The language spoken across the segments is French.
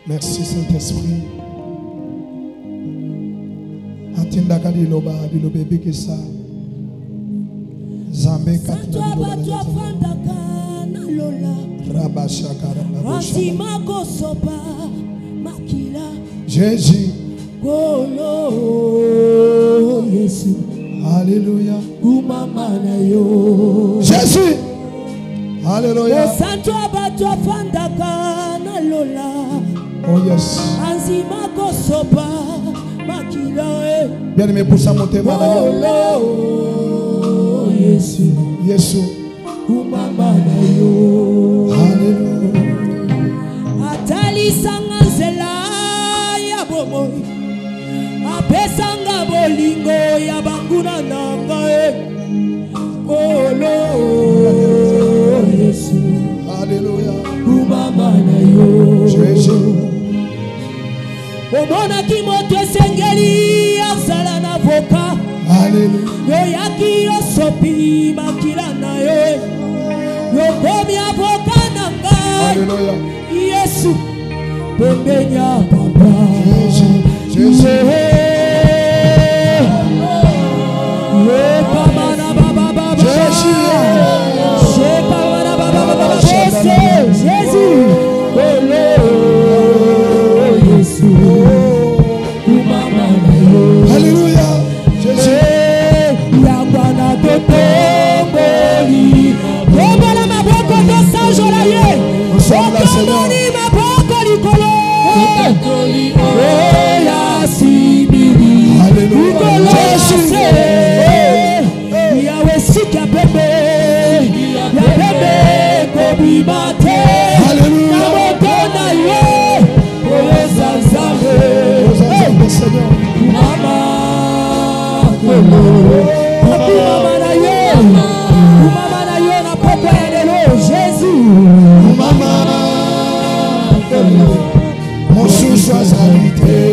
Merci Saint-Esprit. Atindaka diloba bilobe kesa. Zambe katina Jésus. Alléluia. Jésus. Alléluia. Oh yes. Bien aimé pour ça monter Jésus. Jésus. Alléluia. Atali sanganzela ya bomoy. Apesanga bolingo ya banguna nanga. Jésus. Alléluia. Jésus. Omona ki moto esengeli azala na voka. Alléluia. Yo yaki yo sopi makila na yo. Yo komi avoka na ngai. Alléluia. Yesu pembenya papa. Jésus. Jésus. Alléluia.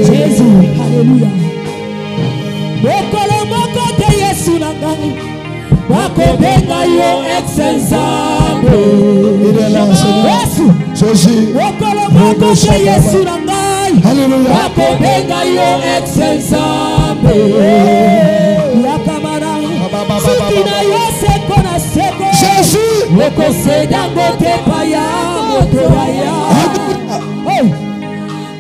Jésus. Alléluia. Bokolo moko te Yesu na ngai. Bakobenga yo ex-ensemble. Yesu. Jésus. Bokolo moko te Yesu na ngai. Alléluia. Bakobenga yo ex-ensemble. Yakamara. Suki na yo seko na seko. Jésus. Leko sedango te paya moto ya.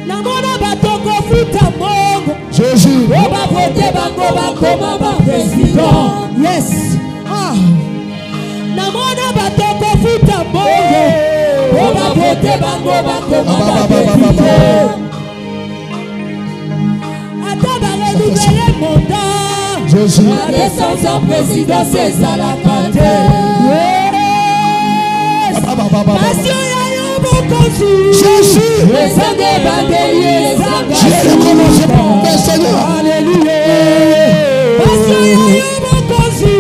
Namona batoko futa mongo. Jésus. Oba vote bango bakoma ba président. Yes. Ah. Namona batoko futa mongo. Oba vote bango bakoma ba président. Ata ba renouveler mandat. Jésus. La naissance en président c'est ça la carte. Yes. Passion ya yo bokosi. Jésus. Les sangs bandeliers, les sangs. Je vais recommencer par le Seigneur. Alléluia. Parce que yo bokosi.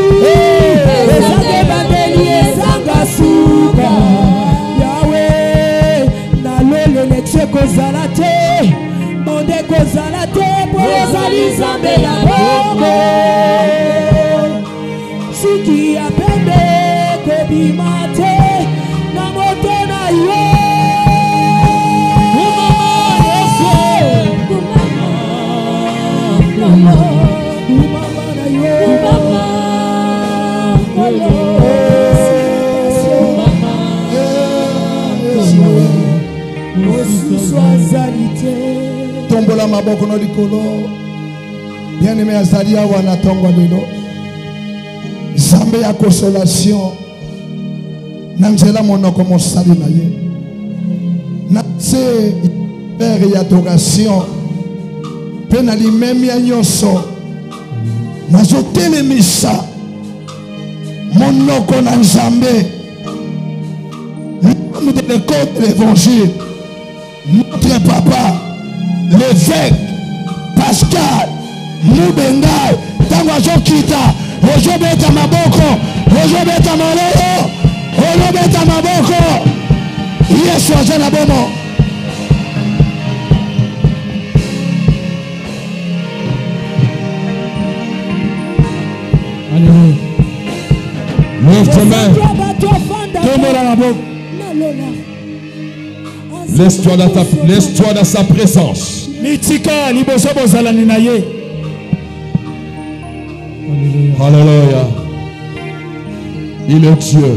Les sangs bandeliers, les sangs suka. Yahweh, na lolo leche kozalate. Monde kozalate pour les alizambe ya bongo. Suki ya pembe kobimate na moto na yo. Tombola maboko no likolo. Bien aimé Azalia wana tongwa lelo. Zambe ya consolation. Nanzela monoko mosali na ye. Na se père et adoration. Pena li memi ya nyonso. Nazotelemisa monoko na Nzambe. Nous de l'école de l'évangile. Notre papa, l'évêque Pascal Mubengai, Tangazo Kita, Ojo Beta Maboko, Ojo Beta Maleo, Ojo Beta Maboko, Yesu Azana Bomo. Alléluia. Lève tes mains. Tombe la Maboko. Laisse-toi dans sa présence. Alléluia. Il est Dieu.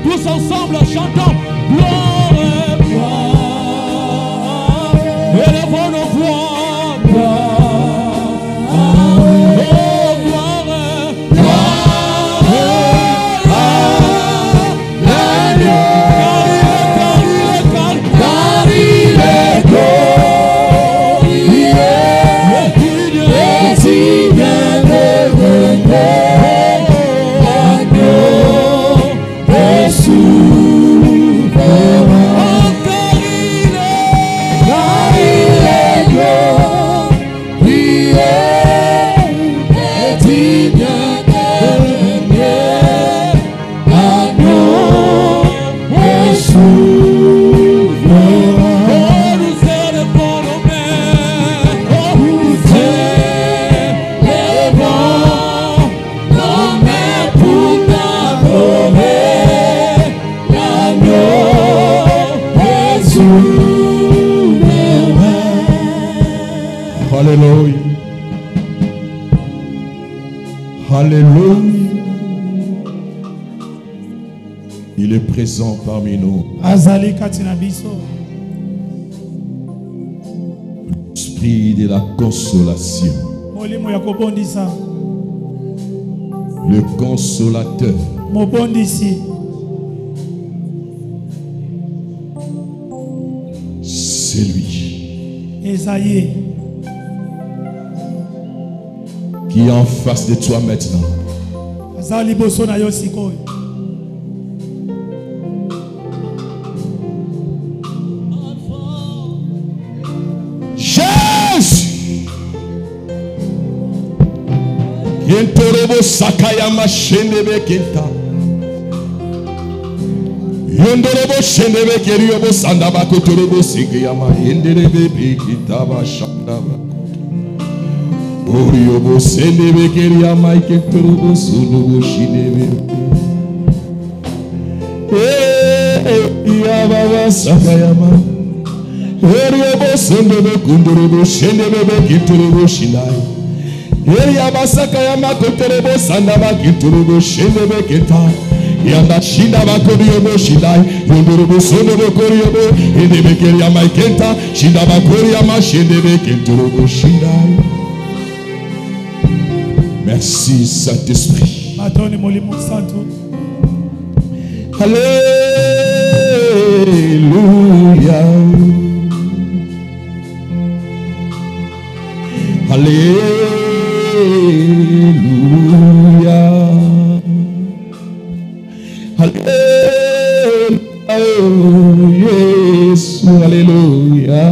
Tous ensemble chantons. Élevons nos voix, Alléluia. Alléluia. Il est présent parmi nous. L'esprit de la consolation. Le consolateur. C'est lui. Qui est en face de toi maintenant. Jésus. Yentorobo sakayama shendebe kenta. Yondorobo shendebe keriobo sandaba kotorobo sikayama yenderebe bekitaba shandaba. Oriobo sendebe keriama ikentorobo sunubo shinebe. Yababa sakayama. Oriobo sendebe kundorobo shendebe bekitorobo shinai. Yababa sakayama kotorobo sandaba kitorobo shendebe keta. Yanda shinda bakoriobo shinai. Yondorobo sunubo koriobo endebe keriama ikenta. Shinda bakoriama shendebe kitorobo shinai. Merci Saint-Esprit. Alléluia. Alléluia. Alléluia. Jésus, alléluia.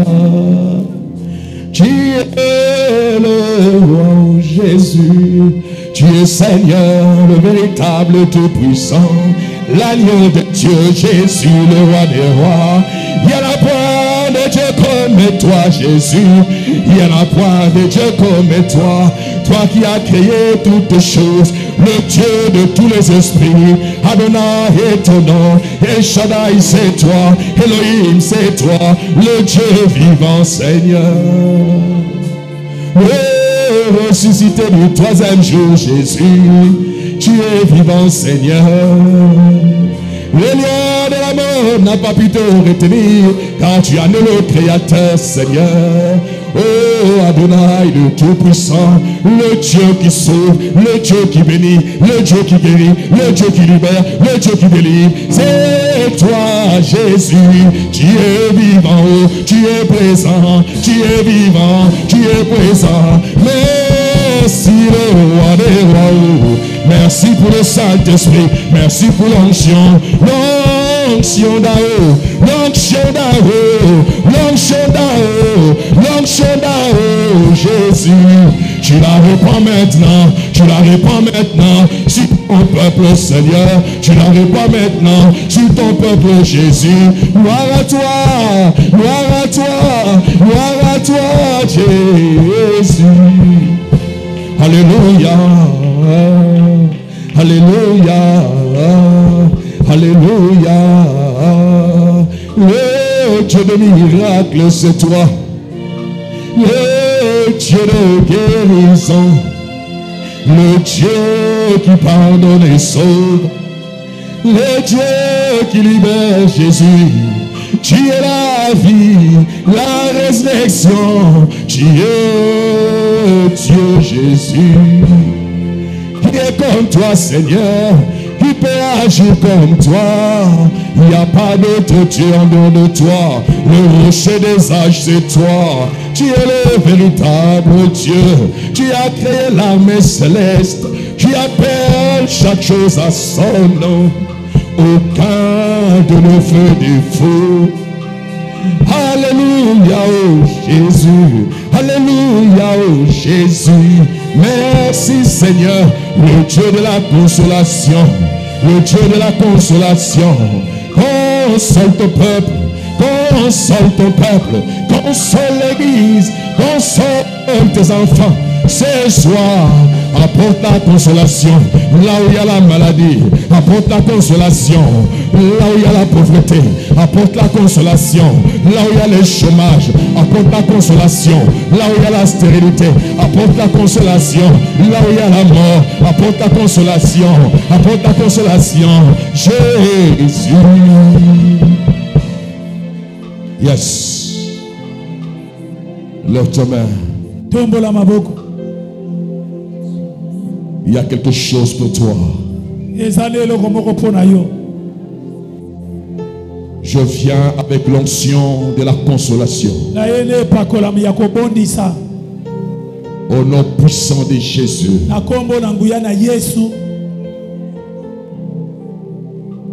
Tu es le roi Jésus, tu es Seigneur, le véritable Tout-Puissant, l'agneau de Dieu, Jésus, le roi des rois. Il n'y en a point de Dieu comme toi, Jésus. Il n'y en a point de Dieu comme toi. Toi qui as créé toutes choses, le Dieu de tous les esprits. Adonai est ton nom, El Shaddai c'est toi, Elohim c'est toi, le Dieu vivant Seigneur. Ressuscité du troisième jour, Jésus, tu es vivant Seigneur. Le lion de la mort n'a pas pu te retenir, car tu as le Créateur Seigneur. Oh Adonai, le Tout-Puissant, le Dieu qui sauve, le Dieu qui bénit, le Dieu qui guérit, le Dieu qui libère, le Dieu qui délivre. C'est toi Jésus, tu es vivant, tu es présent, tu es vivant, tu es présent. Merci le roi des rois, merci pour le Saint-Esprit, merci pour l'onction, l'onction d'Ao, l'onction d'Ao, l'onction d'Ao, l'onction d'Ao, Jésus, tu la reprends maintenant, tu la reprends maintenant, Mon peuple, Seigneur, tu n'arrives pas maintenant sur ton peuple, Jésus. Gloire à toi, gloire à toi, gloire à toi, Jésus. Alléluia, alléluia, alléluia. Le Dieu de miracles, c'est toi. Le Dieu de guérison. Le Dieu qui pardonne et sauve. Le Dieu qui libère, Jésus. Tu es la vie, la résurrection. Tu es Dieu, Jésus. Qui est comme toi, Seigneur? Qui peut agir comme toi? Il n'y a pas d'autre Dieu en dehors de toi. Le rocher des âges, c'est toi. Tu es le véritable Dieu. Tu as créé l'armée céleste. Tu appelles chaque chose à son nom. Aucun de nos feux défaut. Alléluia, oh Jésus. Alléluia, oh Jésus. Merci Seigneur, le Dieu de la consolation. Le Dieu de la consolation. Console ton peuple. Console ton peuple. Console l'église. Console tes enfants. Ce soir, apporte la consolation là où il y a la maladie. Apporte la consolation là où il y a la pauvreté. Apporte la consolation là où il y a le chômage. Apporte la consolation là où il y a la stérilité. Apporte la consolation là où il y a la mort. Apporte la consolation. Apporte la consolation. Jésus. Yes. Lève ta main. Tombola maboko. Il y a quelque chose pour toi. Je viens avec l'onction de la consolation. Au nom puissant de Jésus.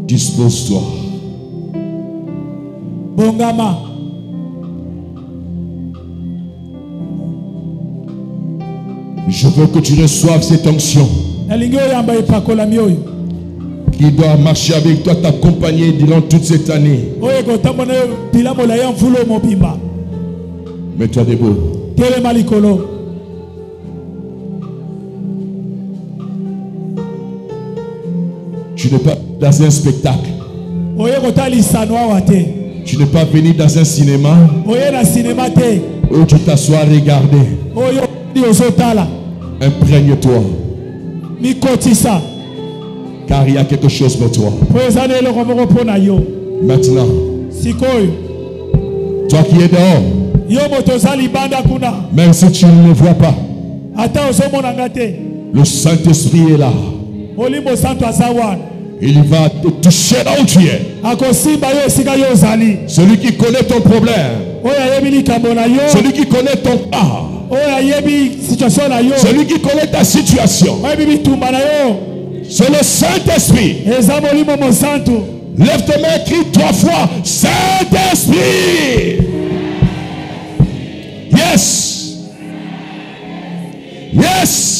Dispose-toi. Bongama. Je veux que tu reçoives cette onction qui doit marcher avec toi, t'accompagner durant toute cette année. Mets-toi debout. Tu n'es pas dans un spectacle. Tu n'es pas venu dans un cinéma où tu t'assois à regarder. Imprègne-toi. Car il y a quelque chose pour toi. Maintenant, toi qui es dehors, même si tu ne le vois pas, le Saint-Esprit est là. Il va te toucher là où tu es. Celui qui connaît ton problème, celui qui connaît ton cas, celui qui connaît ta situation, c'est le Saint-Esprit. Lève tes mains, crie 3 fois Saint-Esprit. Yes. Yes.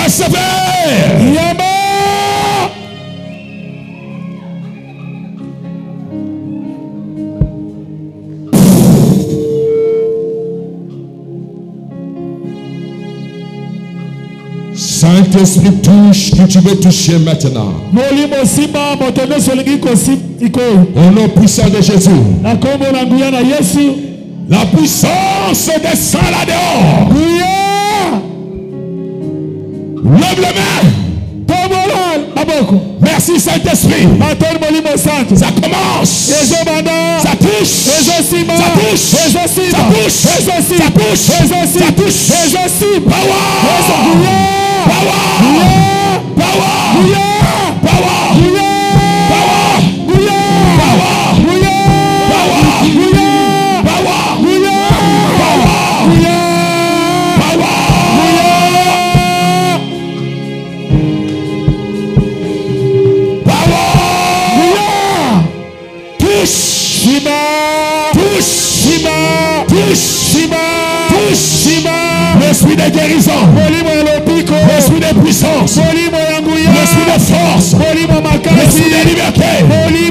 Recevez. Saint-Esprit, touche qui tu veux toucher maintenant. Au nom puissant de Jésus. La puissance descend là-dehors. Lève les mains. Merci Saint-Esprit. Ça commence. Ça touche. Ça touche. Ça touche. L'esprit de guérison, l'esprit de puissance, l'esprit de force, l'esprit de liberté, guéris,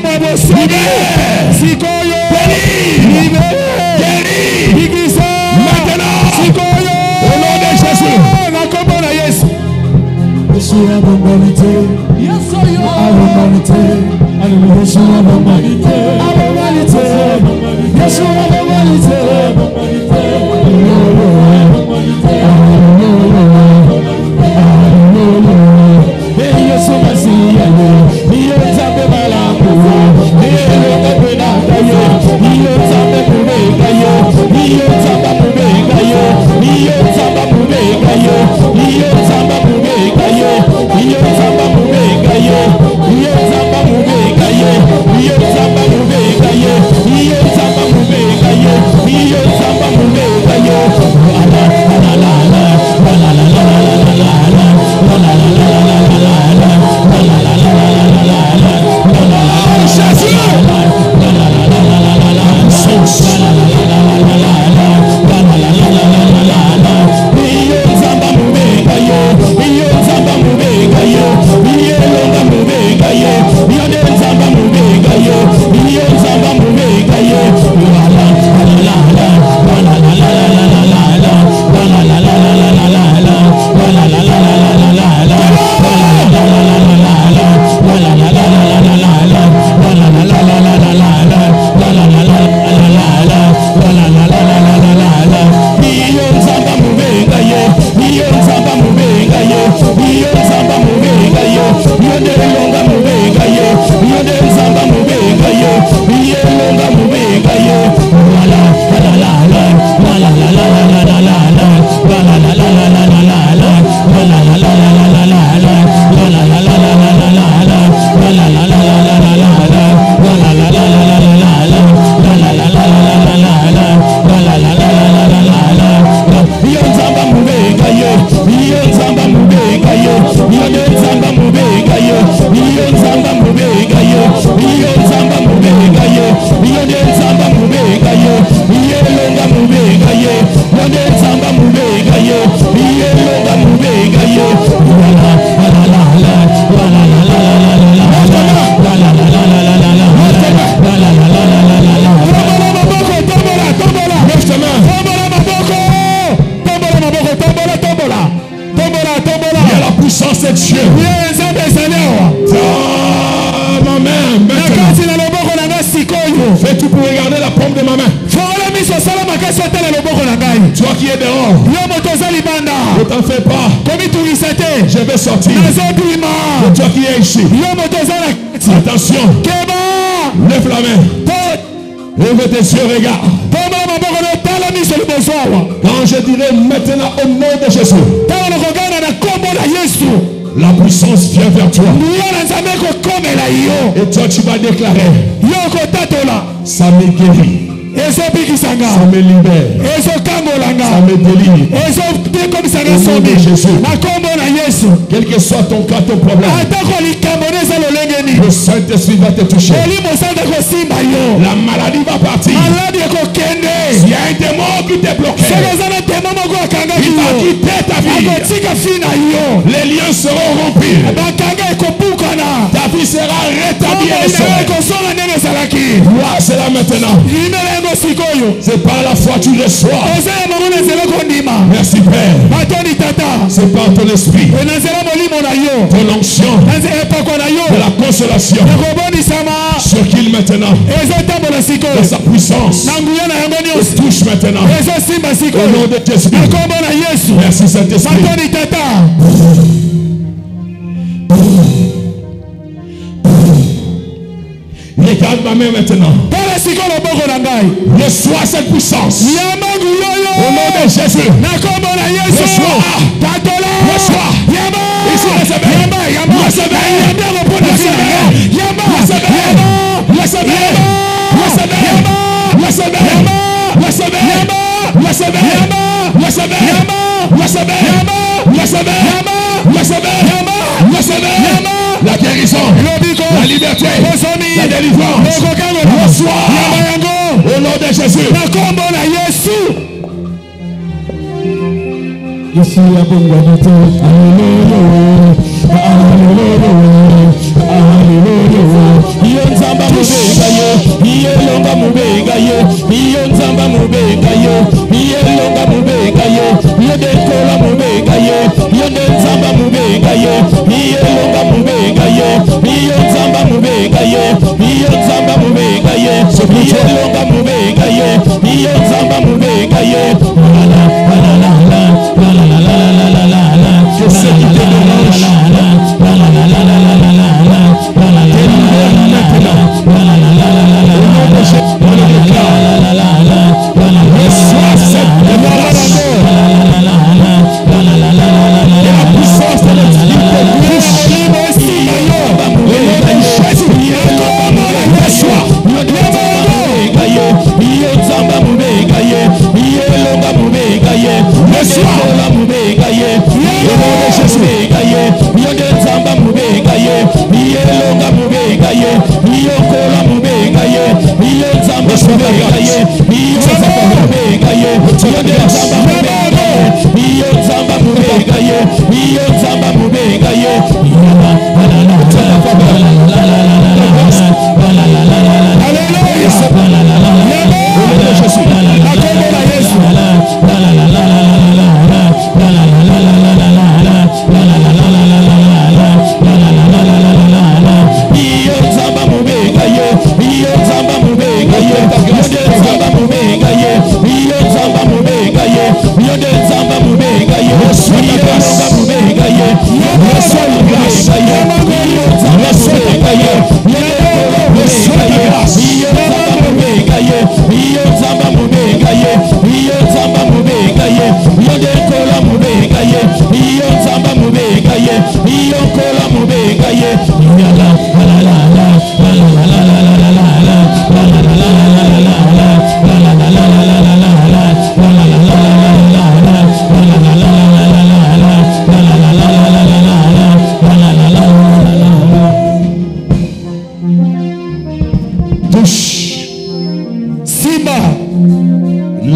maintenant, au nom de Jésus. Fais tout pour regarder la paume de ma main. Toi qui es dehors, ne t'en fais pas. Je vais sortir. Et toi qui es ici, attention. Lève la main. Lève tes yeux, regarde. Quand je dirai maintenant au nom de Jésus, la puissance vient vers toi. Et toi tu vas déclarer, ça me guérit, ça me libère, ça me délivre. Au nom de Jésus, quel que soit ton cas, ton problème, le Saint-Esprit va te toucher. La maladie va partir. S'il y a un démon qui t'est bloqué, il va quitter ta vie. Les liens seront rompus. Ta vie sera rétablie et restaurée. Gloire, c'est là maintenant. C'est par la foi que tu reçois. Merci Père. C'est par ton esprit, ton onction, de la consolation sur qu'il maintenant, de sa puissance, touche maintenant. Au nom de Jésus. Merci Saint-Esprit. Regarde ma main maintenant. Reçois cette puissance. Au nom de Jésus. Reçois. Reçois. Ici, recevez. La guérison, la liberté, la délivrance. Reçois au nom de Jésus. Ici, la bonne vérité.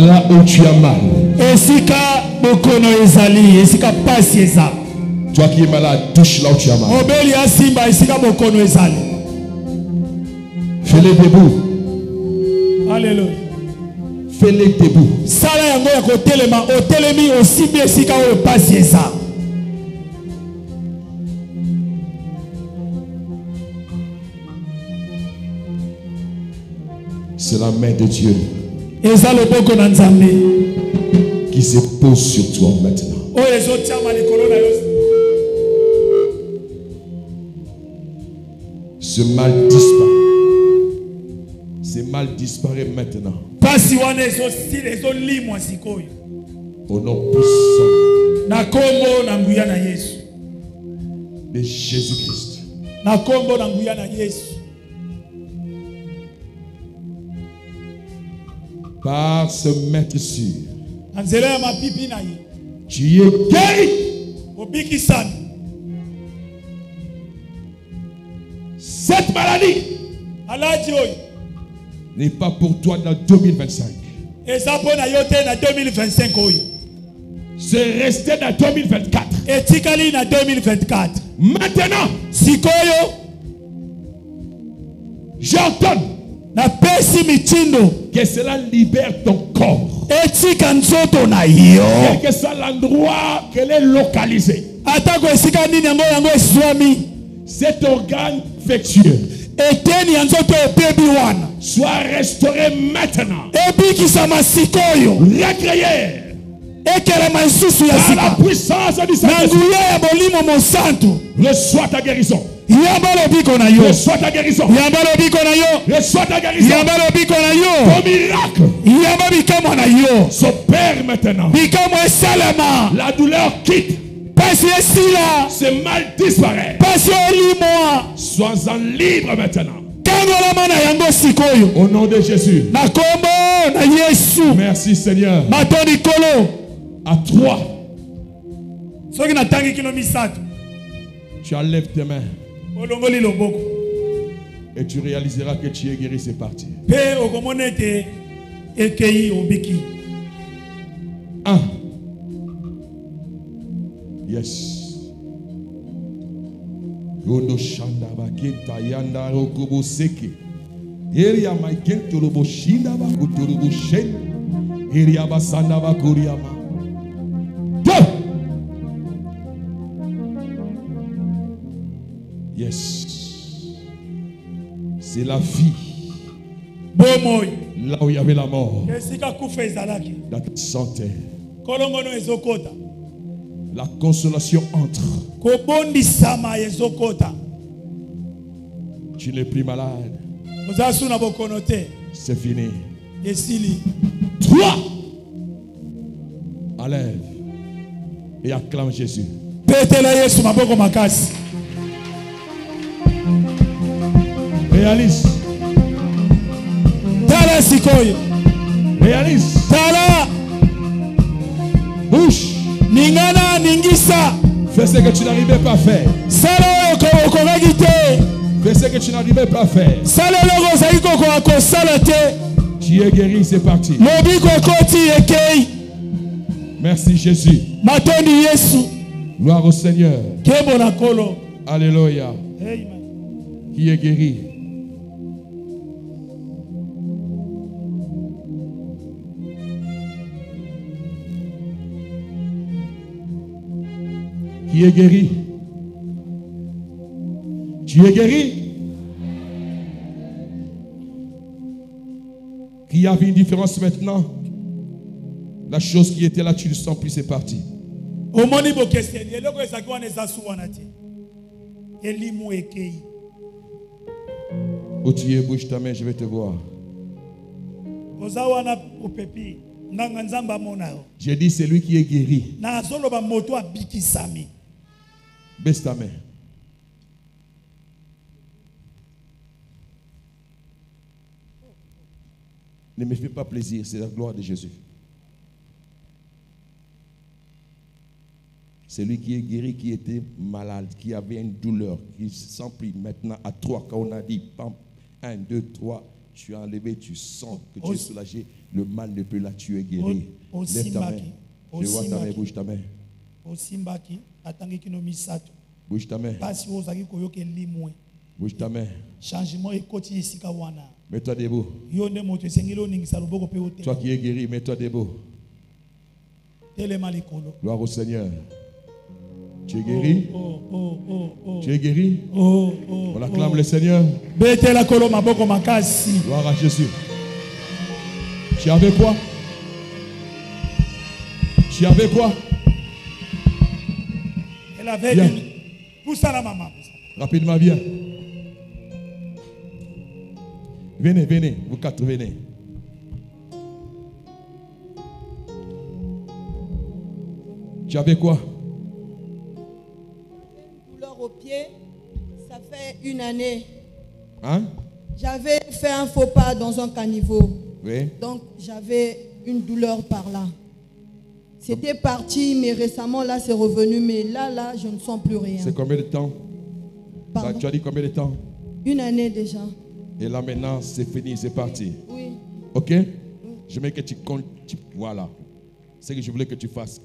Là où tu as mal. Toi qui es malade, touche là où tu as mal. Fais-les debout. Alléluia. Fais-les debout. C'est la main de Dieu qui se pose sur toi maintenant. Ce mal disparaît. Ce mal disparaît maintenant. Au nom puissant de Jésus-Christ. Par ce maître sûr, tu es guéri. Cette maladie n'est pas pour toi dans 2025. C'est resté dans 2024. Maintenant, j'entends que cela libère ton corps. Quel que soit l'endroit qu'elle est localisée, cet organe infectieux soit restauré maintenant. Recréé par la puissance du Saint-Esprit. Reçois ta guérison. Reçois ta guérison. Reçois ta guérison. Ton miracle s'opère maintenant. La douleur quitte. Ce mal disparaît. Sois-en libre maintenant. Au nom de Jésus. Merci Seigneur. À toi. Tu enlèves tes mains. Et tu réaliseras que tu es guéri, c'est parti. 1. Yes. Gondo shanda bakenta yanda rokubo seke. Eria maikento robo shinda bakuturubo shen. Eria basanda bakuriama. 2. Yes. C'est la vie. Là où il y avait la mort. Dans ta santé. La consolation entre. Tu n'es plus malade. C'est fini. 3. Enlève et acclame Jésus. Réalise. Réalise. Bouche. Ningana ningisa. Fais ce que tu n'arrivais pas à faire. Sala okogite. Fais ce que tu n'arrivais pas à faire. Sala logo zaiko ko salate. Tu es guéri, c'est parti. Lobi ko koti ekei. Merci Jésus. Matondi Yesu. Gloire au Seigneur. Kebo na kolo. Alléluia. Amen. Qui est guéri. Qui est guéri. Tu es guéri. Qui avait une différence maintenant. La chose qui était là, tu ne sens plus, c'est parti. Où tu es, bouge ta main, je vais te voir. J'ai dit, c'est lui qui est guéri. Baisse ta main. Ne me fais pas plaisir, c'est la gloire de Jésus. C'est lui qui est guéri, qui était malade, qui avait une douleur, qui ne se sent plus. Maintenant, à 3, quand on a dit, 1, 2, 3, tu es enlevé, tu sens que tu es soulagé. Le mal ne peut la tuer, guéri. Lève ta main. Je vois ta main, bouge ta main. Bouge ta main. Bouge ta main. Mets-toi debout. Toi qui es guéri, mets-toi debout. Gloire au Seigneur. Tu es guéri? Tu es guéri? On acclame le Seigneur. Gloire à Jésus. Tu avais quoi? Tu avais quoi? Elle avait viens. Pousse à la maman. Rapidement, viens. Venez, venez, vous quatre, venez. Tu avais quoi? Douleur au pied, ça fait 1 année. Hein? J'avais fait un faux pas dans un caniveau. Oui. Donc j'avais une douleur par là. C'était parti, mais récemment là c'est revenu. Mais là, je ne sens plus rien. C'est combien de temps? Ça, tu as dit combien de temps? 1 année déjà. Et là maintenant, c'est fini, c'est parti. Oui. Ok? Je veux que tu comptes. Voilà. C'est ce que je voulais que tu fasses.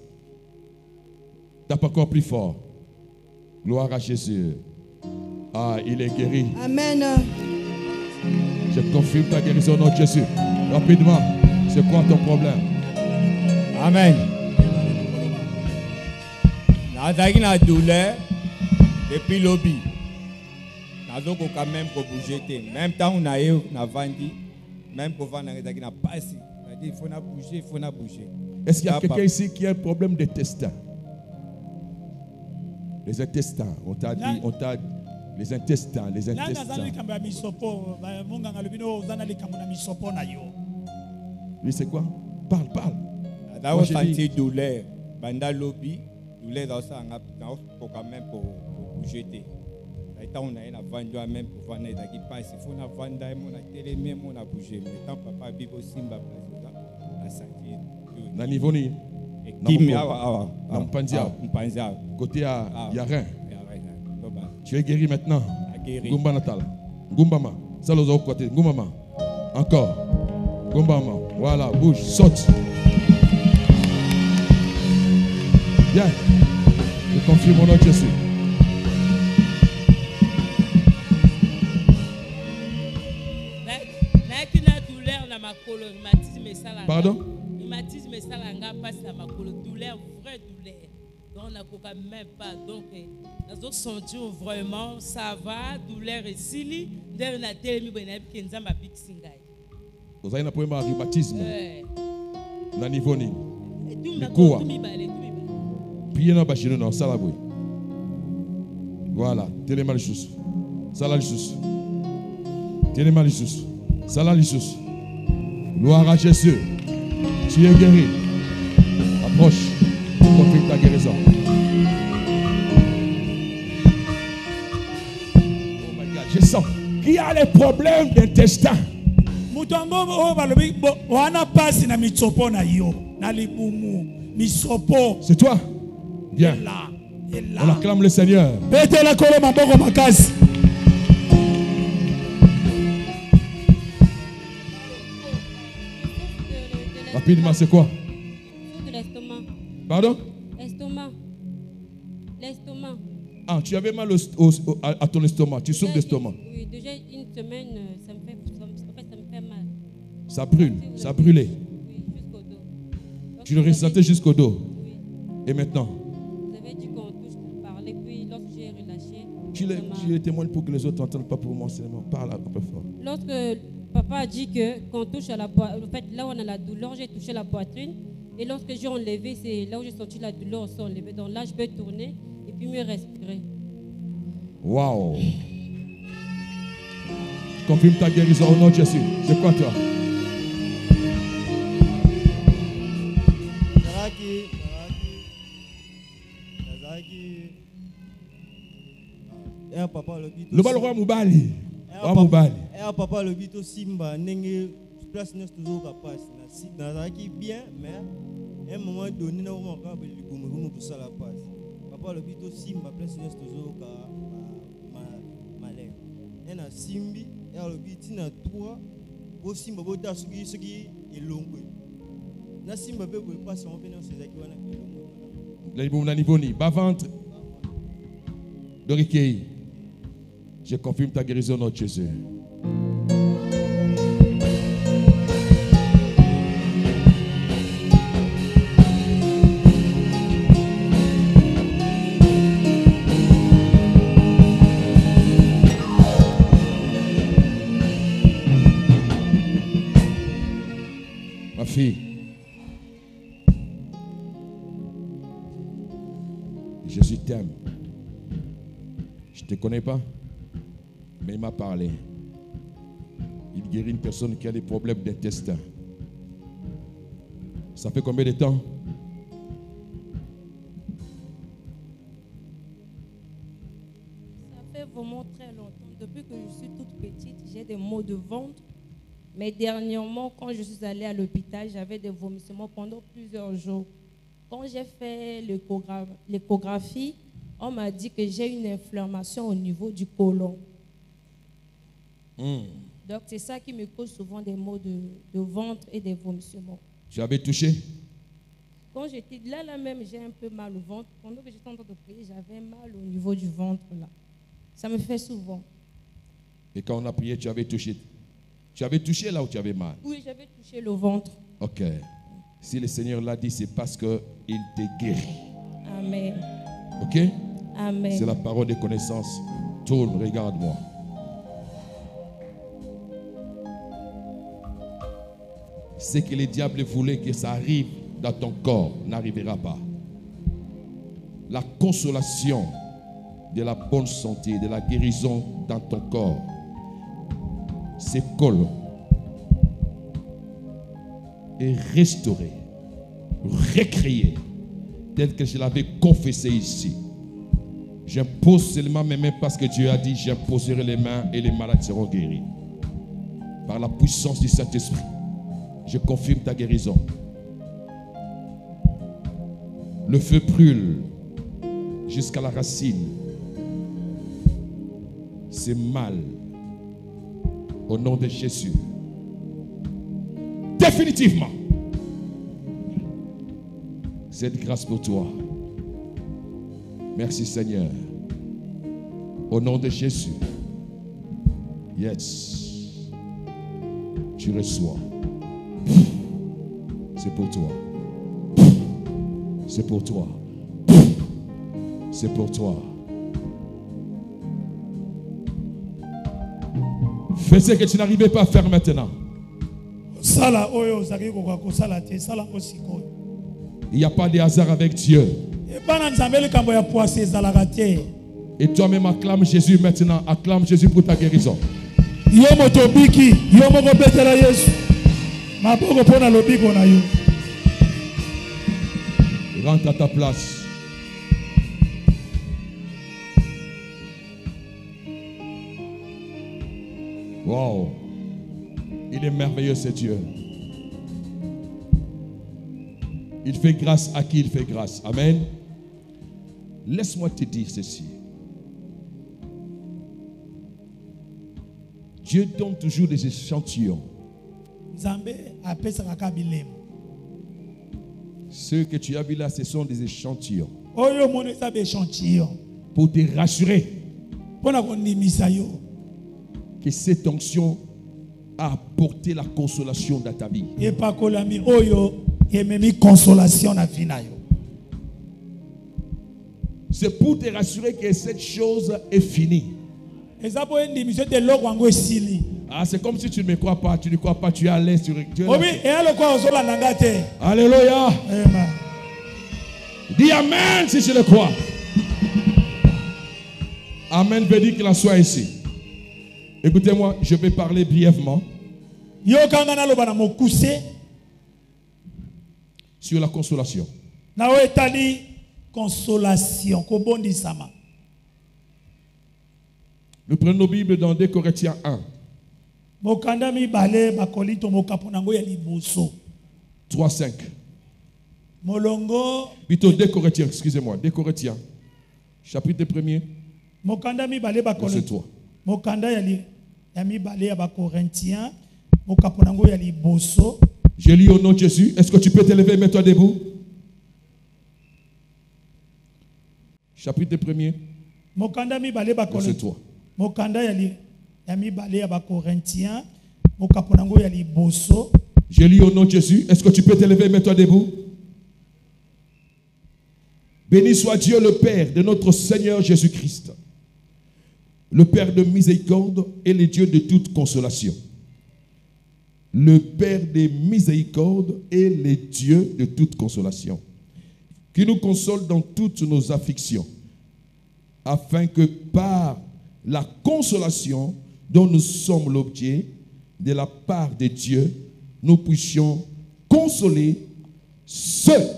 Tape encore plus fort. Gloire à Jésus. Ah, il est guéri. Amen. Je confirme ta guérison au nom de Jésus. Rapidement, c'est quoi ton problème? Amen. Nazaki na douleur depuis lobby. Nazoko quand même pour bouger. Même temps on a eu na vandi, même pour vendre nazaki na passer. Il faut na bouger, il faut na bouger. Est-ce qu'il y a quelqu'un ici qui a un problème d'intestin? Les intestins, on t'a dit, Les intestins, les Là, intestins. Lui, c'est quoi? Parle, parle. Là, Moi, on j'ai sentit dit- douleur. Banda lobby, douleur dans ça, on a quand même pour bouger. On a une vendre même pour vendre qui passe. Il faut une vendre, on a télé même, on a bougé. Mais tant papa vit au Simba, à sentir. Na niveau ni. Kim, Na Mpanzia. Mpanzia. Côté à Yarin. Toba. Tu es guéri maintenant. Guéri. Gumba Natal. Gumbama. Ça l'autre côté. Gumbama. Encore. Gumbama. Voilà, bouge, saute. Bien. Je confirme mon nom de Jésus. Pardon? Rhumatisme ça langa passe la makolo douleur, vraie douleur. Donc on n'a même pas. Donc nous sentir vraiment ça va, douleur et sili. D'ailleurs on a tellement bien que nous avons big singai. Vous avez un problème de rhumatisme. Na niveau ni. Mais quoi? Priez dans bachino non ça la boy. Voilà, téléma les choses. Ça la les choses. Téléma les choses. Ça la les choses. Gloire à Jésus. Tu es guéri. Approche. Confirme ta guérison. Oh my God, je sens qu'il y a les problèmes d'intestin. C'est toi? Bien. On acclame le Seigneur. Rapidement, c'est quoi? De l'estomac. Pardon? L'estomac. L'estomac. Ah, tu avais mal à ton estomac. Tu souffres d'estomac. Oui, déjà une semaine, ça me fait mal. Ça brûle. Ça a brûlé. Oui, jusqu'au dos. Donc, Tu le ressentais jusqu'au dos. Oui. Et maintenant? Vous avez dit qu'on touche pour parler, puis lorsque j'ai relâché. Tu les témoignes pour que les autres n'entendent pas pour mon enseignement. Parle un peu fort. Lorsque papa a dit qu'on touche à la poitrine, en fait, là où on a la douleur, j'ai touché la poitrine. Et lorsque j'ai enlevé, c'est là où j'ai senti la douleur s'est enlevée. Donc là, je peux tourner et puis mieux respirer. Waouh! Confirme ta guérison au nom de Jésus. C'est quoi toi? Le bal roi Moubali. Papa le bito Simba nenge place n'est toujours capable. Nazaki bien mais à un moment donné na on va le goumou pour ça la passe. Papa le bito Simba place n'est toujours malin. Et na Simbi et le biti na toi au Simba bota sugi elongo. Na Simba be pour passer on venir ces aki wana elongo. Les boumna niveau ni bas ventre. Dorikei. Je confirme ta guérison au nom de Jésus. Ma fille, Jésus t'aime. Je ne te connais pas, mais il m'a parlé. Il guérit une personne qui a des problèmes d'intestin. Ça fait combien de temps? Ça fait vraiment très longtemps. Depuis que je suis toute petite, j'ai des maux de ventre. Mais dernièrement, quand je suis allée à l'hôpital, j'avais des vomissements pendant plusieurs jours. Quand j'ai fait l'échographie, on m'a dit que j'ai une inflammation au niveau du côlon. Donc c'est ça qui me cause souvent des maux de ventre et des vomissements. Tu avais touché? Quand j'étais là même, j'ai un peu mal au ventre. Pendant que j'étais en train de prier, j'avais mal au niveau du ventre là. Ça me fait souvent. Et quand on a prié, tu avais touché? Tu avais touché là où tu avais mal? Oui, j'avais touché le ventre. Ok. Si le Seigneur l'a dit, c'est parce qu'il te guérit. Amen. Ok? Amen. C'est la parole de connaissance. Tourne, regarde-moi. Ce que le diable voulait que ça arrive dans ton corps n'arrivera pas. La consolation de la bonne santé, de la guérison dans ton corps. Ces colons est restauré, recréé, tel que je l'avais confessé ici. J'impose seulement mes mains parce que Dieu a dit, j'imposerai les mains et les malades seront guéris. Par la puissance du Saint-Esprit, je confirme ta guérison. Le feu brûle jusqu'à la racine. C'est mal. Au nom de Jésus. Définitivement. Cette grâce pour toi. Merci Seigneur. Au nom de Jésus. Yes. Tu reçois. C'est pour toi. C'est pour toi. C'est pour toi. Fais ce que tu n'arrivais pas à faire maintenant. Il n'y a pas de hasard avec Dieu. Et toi-même acclame Jésus maintenant. Acclame Jésus pour ta guérison. Rentre à ta place. Wow. Il est merveilleux, ce Dieu. Il fait grâce à qui il fait grâce. Amen. Laisse-moi te dire ceci. Dieu donne toujours des échantillons. Ceux que tu as vus là, ce sont des échantillons. Pour te rassurer que cette onction a apporté la consolation dans ta vie. C'est pour te rassurer que cette chose est finie. Ah, c'est comme si tu ne me crois pas, tu ne crois pas, tu es à l'aise. Alléluia. Amen. Dis Amen si je le crois. Amen veut dire qu'il en soit ici. Écoutez-moi, je vais parler brièvement sur la consolation. Nous prenons nos Bibles dans 2 Corinthiens 1. 3:5. Plutôt 2 Corinthiens, excusez-moi, 2 Corinthiens, chapitre 1er, verset 3. Je lis au nom de Jésus. Est-ce que tu peux te lever et mets-toi debout? Chapitre 1er, verset 3. Je lis au nom de Jésus. Est-ce que tu peux te lever et mets-toi debout? Béni soit Dieu le Père de notre Seigneur Jésus-Christ, le Père de miséricorde et le Dieu de toute consolation. Le Père des miséricordes et le Dieu de toute consolation, qui nous console dans toutes nos afflictions, afin que par la consolation dont nous sommes l'objet de la part de Dieu, nous puissions consoler ceux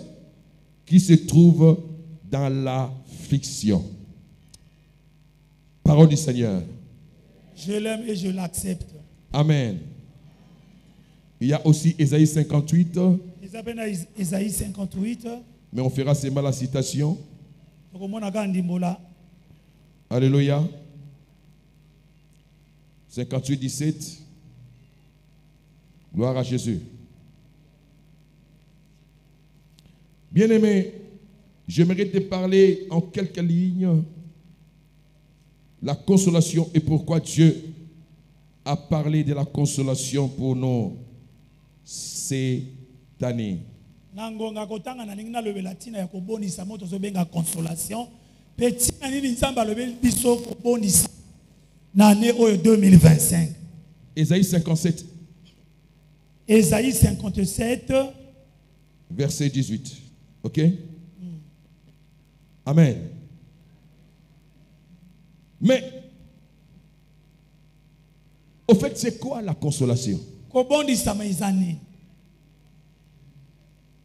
qui se trouvent dans l'affliction. Parole du Seigneur. Je l'aime et je l'accepte. Amen. Il y a aussi Ésaïe 58. Ésaïe 58. Mais on fera seulement la citation. Alléluia. 58, 17. Gloire à Jésus. Bien-aimé, j'aimerais te parler en quelques lignes la consolation et pourquoi Dieu a parlé de la consolation pour nous cette année. Ésaïe 57. Ésaïe 57. Verset 18. Ok? Amen. Mais, au fait, c'est quoi la consolation?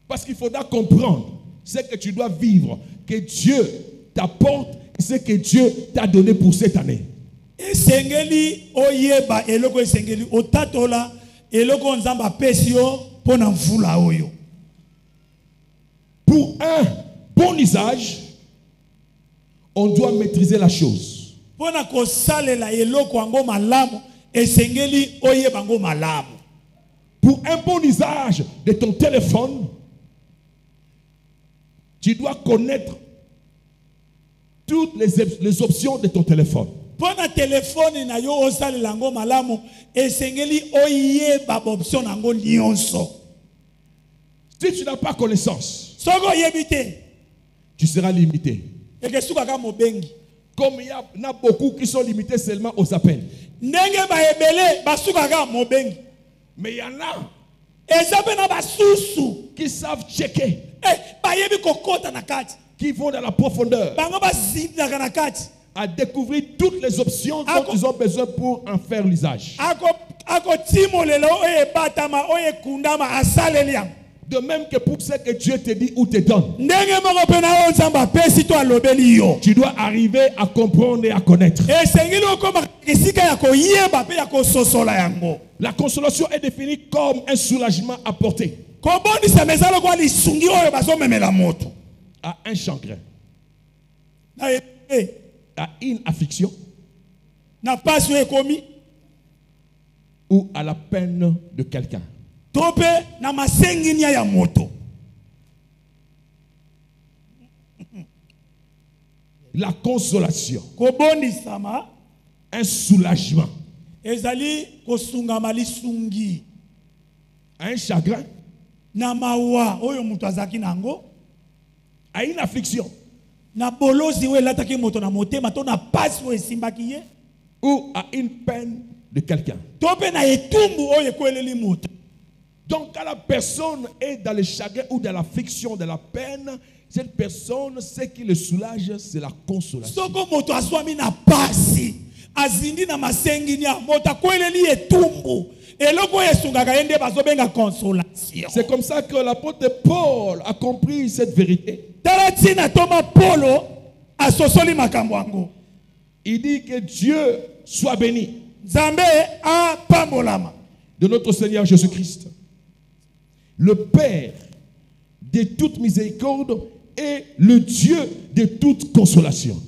Parce qu'il faudra comprendre ce que tu dois vivre, que Dieu t'apporte, ce que Dieu t'a donné pour cette année. Esengeli oyeba eloko esengeli otatola eloko nzamba pesio pona mvula oyo. Pour un bon usage, on doit maîtriser la chose. Pona kosalela eloko ango malamu esengeli oyeba ngo malamu. Pour un bon usage de ton téléphone, tu dois connaître toutes les options de ton téléphone. Pona téléphone na yo osalela ngo malamu esengeli oyeba option nango nyonso. Si tu n'as pas connaissance, soko yebite, tu seras limité. ekesuka mobengi. Comme il y en a beaucoup qui sont limités seulement aux appels. Ndenge ba ebele basuka mobengi. Mais il y en a qui savent checker, qui vont dans la profondeur, à découvrir toutes les options dont ils ont besoin pour en faire l'usage. De même que pour ce que Dieu te dit ou te donne, tu dois arriver à comprendre et à connaître. La consolation est définie comme un soulagement apporté à un chagrin, à une affliction ou à la peine de quelqu'un. La consolation, un soulagement à un chagrin, à une affliction ou à une peine de quelqu'un. Donc quand la personne est dans le chagrin ou dans l'affliction, de la peine, cette personne, ce qui le soulage, c'est la consolation. C'est comme ça que l'apôtre Paul a compris cette vérité. Il dit que Dieu soit béni de notre Seigneur Jésus-Christ, le Père de toute miséricorde et le Dieu de toute consolation.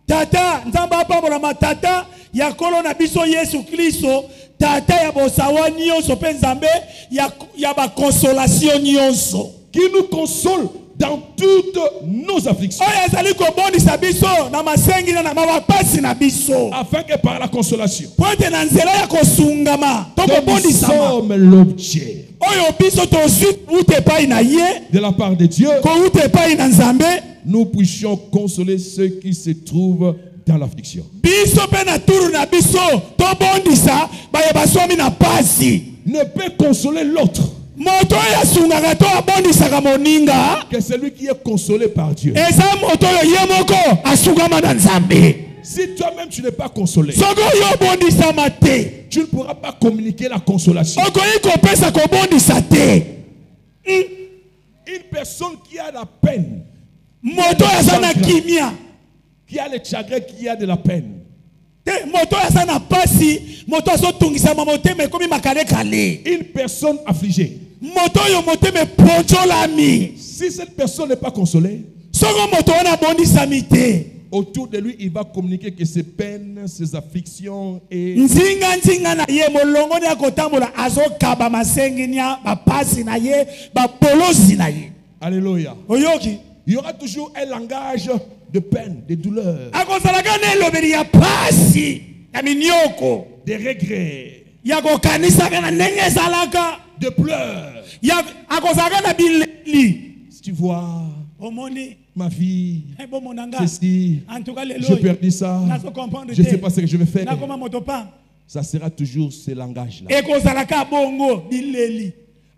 Tata nzamba pambolama tata ya kolo na biso Yesu Kristo, tata ya bosawa nyonso pe nzambe ya ba consolation nyonso, qui nous console dans toutes nos afflictions, afin que par la consolation nous sommes l'objet de la part de Dieu, nous puissions consoler ceux qui se trouvent dans l'affliction. Ne peut consoler l'autre que celui qui est consolé par Dieu. Si toi-même tu n'es pas consolé, tu ne pourras pas communiquer la consolation. Une personne qui a la peine, qui a le chagrin, qui a de la peine, une personne affligée, si cette personne n'est pas consolée, autour de lui, il va communiquer que ses peines, ses afflictions et alléluia. Il y aura toujours un langage de peine, de douleur, de regrets, de pleurs. Si tu vois ma vie, ceci, j'ai perdu ça, je ne sais pas ce que je vais faire. Ça sera toujours ce langage-là.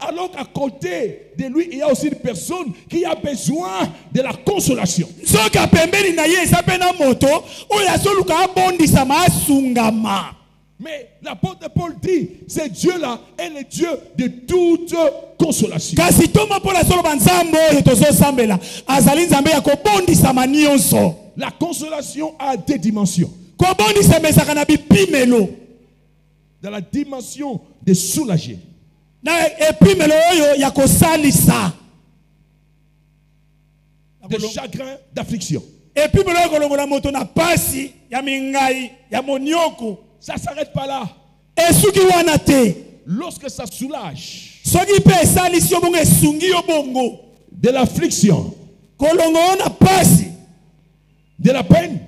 Alors qu'à côté de lui, il y a aussi une personne qui a besoin de la consolation. Mais l'apôtre Paul dit, ce Dieu-là est le Dieu de toute consolation. La consolation a deux dimensions. Dans la dimension de soulager. De chagrin, d'affliction. Ça ne s'arrête pas là. Lorsque ça soulage de l'affliction, de la peine,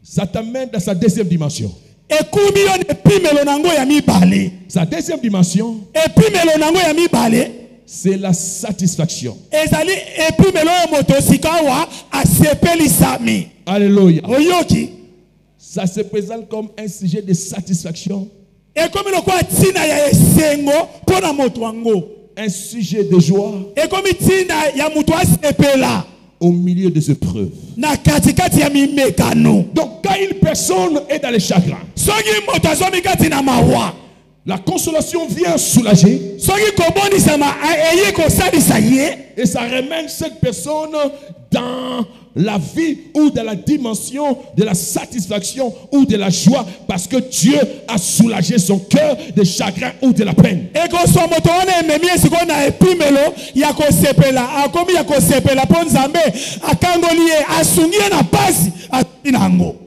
ça t'amène dans sa deuxième dimension. Sa deuxième dimension, c'est la satisfaction. Alléluia. Ça se présente comme un sujet de satisfaction. Un sujet de joie au milieu des épreuves. Donc quand une personne est dans le chagrin, la consolation vient soulager et ça ramène cette personne dans la vie ou dans la dimension de la satisfaction ou de la joie parce que Dieu a soulagé son cœur de chagrin ou de la peine.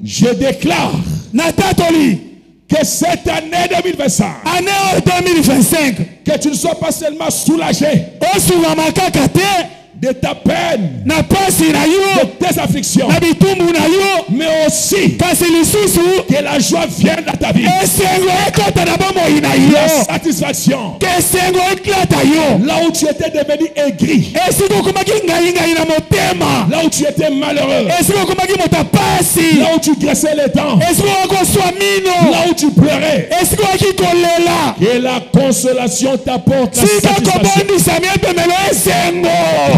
Je déclare que cette année 2025, que tu ne sois pas seulement soulagé de ta peine, de tes afflictions, mais aussi que la joie vienne dans ta vie, la satisfaction, là où tu étais devenu aigri, là où tu étais malheureux, là où tu graissais les dents, là où tu pleurais, que la consolation t'apporte la satisfaction.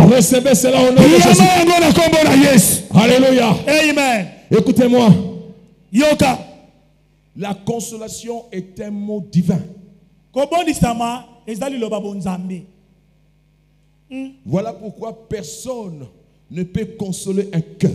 Recevez cela au nom de Jésus. Alléluia. Amen. Écoutez-moi. La consolation est un mot divin. Voilà pourquoi personne ne peut consoler un cœur.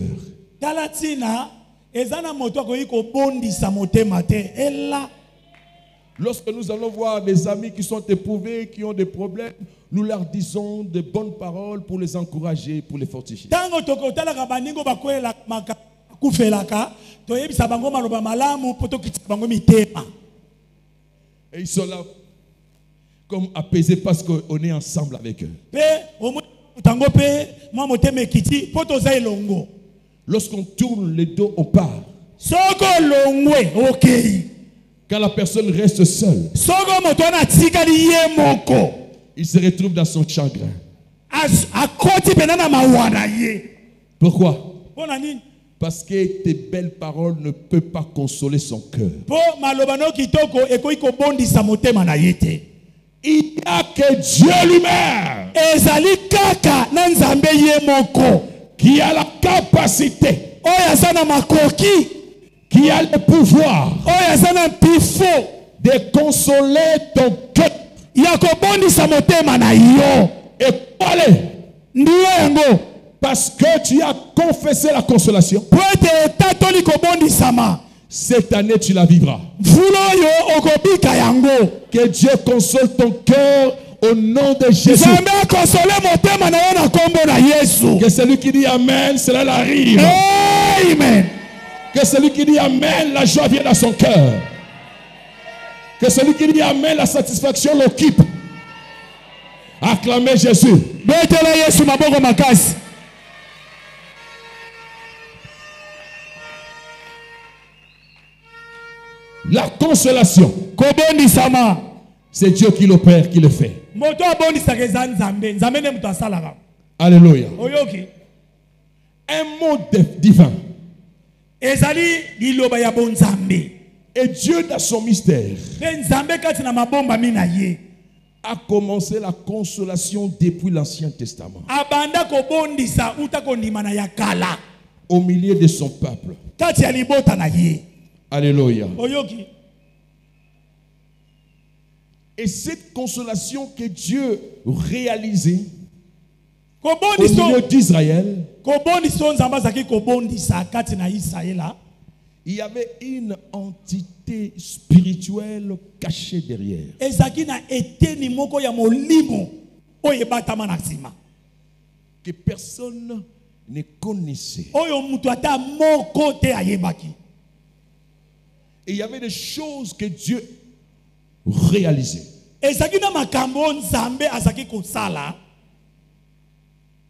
Lorsque nous allons voir des amis qui sont éprouvés, qui ont des problèmes, nous leur disons de bonnes paroles pour les encourager, pour les fortifier. Et ils sont là comme apaisés parce qu'on est ensemble avec eux. Lorsqu'on tourne le dos, on part. Quand la personne reste seule, il se retrouve dans son chagrin. Pourquoi? Parce que tes belles paroles ne peuvent pas consoler son cœur. Il n'y a que Dieu lui-même qui a la capacité, qui a le pouvoir de consoler ton cœur. Et allez, parce que tu as confessé la consolation, cette année tu la vivras. Que Dieu console ton cœur au nom de Jésus. Que celui qui dit Amen, cela l'arrive. Amen. Que celui qui dit Amen, la joie vient dans son cœur. Que celui qui dit Amen, la satisfaction l'occupe. Acclamez Jésus. La consolation, c'est Dieu qui l'opère, qui le fait. Alléluia. Un mot divin. Et Dieu dans son mystère a commencé la consolation depuis l'Ancien Testament. Abanda kobondisa utakondima na yakala. Au milieu de son peuple. Kati ya libota na ye. Alléluia. Oyoki. Et cette consolation que Dieu réalisait au Kobondiso milieu d'Israël, kobondiso nzamba zaki kobondisa kati na Israela. il y avait une entité spirituelle cachée derrière. Ezaki na eteni moko ya molimo oyo ebatama na nsima. Que personne ne connaissait. Oyo mutu ata moko te ayebaki. Et il y avait des choses que Dieu réalisait. Ezaki na makambo nzambe azaki kosala.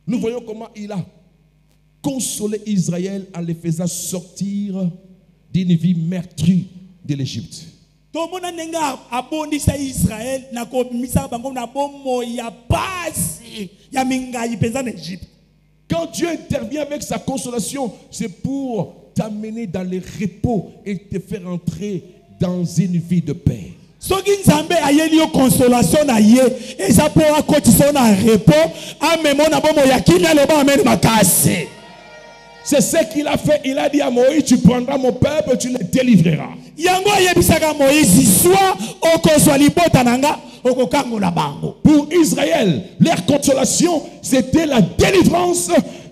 Nous voyons comment il a consolé Israël en les faisant sortir d'une vie meurtrie de l'Égypte. Tomona nenga abondisa Israël na komisa bango na bomo ya pasi ya mingai penza na Égypte. Quand Dieu intervient avec sa consolation, c'est pour t'amener dans le repos et te faire entrer dans une vie de paix. Soki nzambe ayeli yo consolation na ye eza po akotisa na repos amemo na bomo ya kimia leba ameni makasi. C'est ce qu'il a fait. Il a dit à Moïse, tu prendras mon peuple, tu les délivreras. Yango ayebisaka Moïse soit okozwa libota nanga okokangola bango. Pour Israël, leur consolation, c'était la délivrance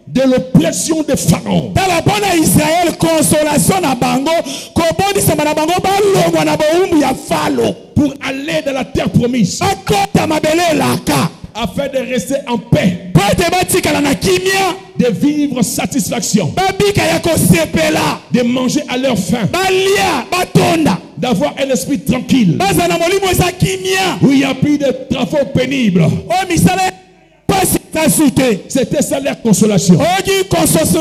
de l'oppression de Pharaon. Tala bona Israël consolation na bango kobondisa na bango balongwa na boumbu ya Falo Pour aller dans la terre promise. akota mabele laka Afin de rester en paix. pote batikala na kimia De vivre satisfaction. babika ya kosepela De manger à leur faim. balia batonda D'avoir un esprit tranquille. baza na molimo eza kimia Où il n'y a plus de travaux pénibles. o misala pasi tasute C'était ça leur consolation. oki